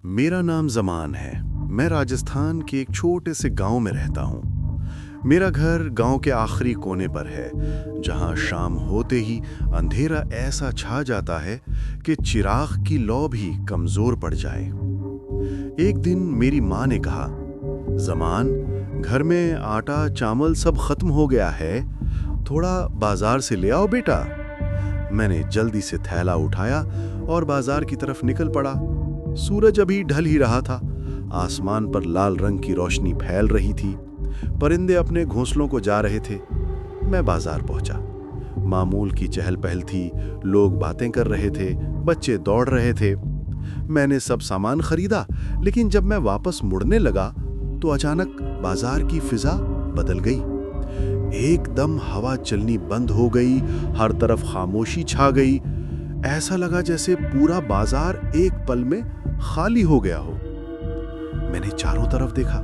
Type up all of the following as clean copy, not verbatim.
मेरा नाम जमान है। मैं राजस्थान के एक छोटे से गांव में रहता हूँ। मेरा घर गांव के आखिरी कोने पर है, जहां शाम होते ही अंधेरा ऐसा छा जाता है कि चिराग की लौ भी कमजोर पड़ जाए। एक दिन मेरी माँ ने कहा, जमान, घर में आटा चावल सब खत्म हो गया है, थोड़ा बाजार से ले आओ बेटा। मैंने जल्दी से थैला उठाया और बाजार की तरफ निकल पड़ा। सूरज अभी ढल ही रहा था। आसमान पर लाल रंग की रोशनी फैल रही थी। परिंदे अपने घोंसलों को जा रहे थे। मैं बाजार पहुंचा। मामूल की चहल पहल थी, लोग बातें कर रहे थे, बच्चे दौड़ रहे थे। मैंने सब सामान खरीदा, लेकिन जब मैं वापस मुड़ने लगा तो अचानक बाजार की फिजा बदल गई। एकदम हवा चलनी बंद हो गई, हर तरफ खामोशी छा गई। ऐसा लगा जैसे पूरा बाजार एक पल में खाली हो गया हो। मैंने चारों तरफ देखा,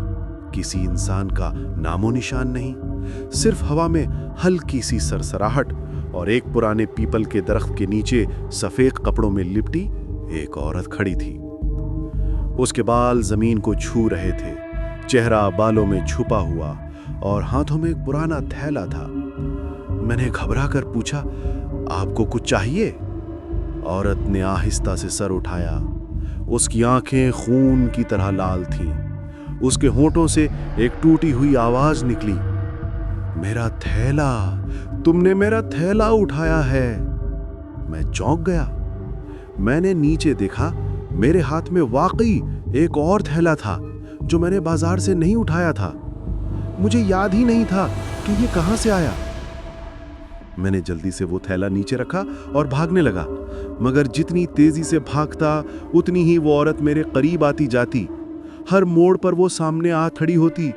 किसी इंसान का नामो निशान नहीं। सिर्फ हवा में हल्की सी सरसराहट और एक पुराने पीपल के दरख्त के नीचे सफेद कपड़ों में लिपटी एक औरत खड़ी थी। उसके बाल जमीन को छू रहे थे, चेहरा बालों में छुपा हुआ और हाथों में एक पुराना थैला था। मैंने घबरा कर पूछा, आपको कुछ चाहिए? औरत ने आहिस्ता से सर उठाया। उसकी आंखें खून की तरह लाल थीं। उसके होंठों से एक टूटी हुई आवाज निकली, मेरा थैला, तुमने मेरा थैला उठाया है। मैं चौंक गया। मैंने नीचे देखा, मेरे हाथ में वाकई एक और थैला था जो मैंने बाजार से नहीं उठाया था। मुझे याद ही नहीं था कि ये कहां से आया। मैंने जल्दी से वो थैला नीचे रखा और भागने लगा, मगर जितनी तेजी से भागता उतनी ही वो औरत मेरे करीब आती जाती। हर मोड़ पर वो सामने आ खड़ी होती,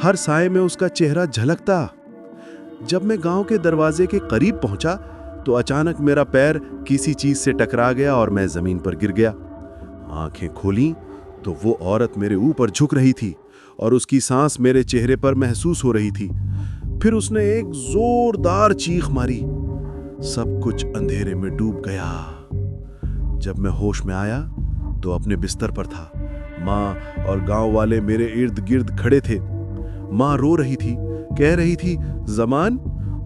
हर साए में उसका चेहरा झलकता। जब मैं गांव के दरवाजे के करीब पहुंचा तो अचानक मेरा पैर किसी चीज से टकरा गया और मैं जमीन पर गिर गया। आंखें खोली तो वो औरत मेरे ऊपर झुक रही थी और उसकी सांस मेरे चेहरे पर महसूस हो रही थी। फिर उसने एक जोरदार चीख मारी। सब कुछ अंधेरे में डूब गया। जब मैं होश में आया तो अपने बिस्तर पर था। माँ और गांव वाले मेरे इर्द गिर्द खड़े थे। माँ रो रही थी, कह रही थी, जमान,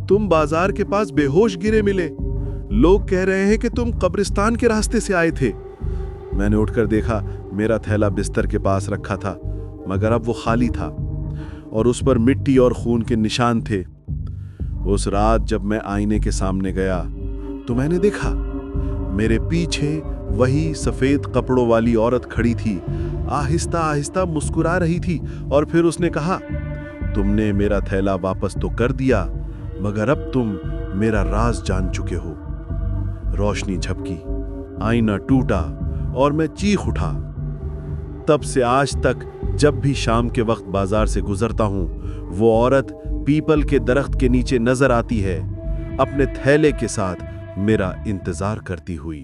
तुम बाजार के पास बेहोश गिरे मिले। लोग कह रहे हैं कि तुम कब्रिस्तान के रास्ते से आए थे। मैंने उठकर देखा, मेरा थैला बिस्तर के पास रखा था, मगर अब वो खाली था और उस पर मिट्टी और खून के निशान थे। उस रात जब मैं आईने के सामने गया तो मैंने देखा, मेरे पीछे वही सफेद कपड़ों वाली औरत खड़ी थी, आहिस्ता आहिस्ता मुस्कुरा रही थी। और फिर उसने कहा, तुमने मेरा थैला वापस तो कर दिया, मगर अब तुम मेरा राज जान चुके हो। रोशनी झपकी, आईना टूटा और मैं चीख उठा। तब से आज तक जब भी शाम के वक्त बाजार से गुजरता हूं, वो औरत पीपल के दरख्त के नीचे नजर आती है, अपने थैले के साथ मेरा इंतजार करती हुई।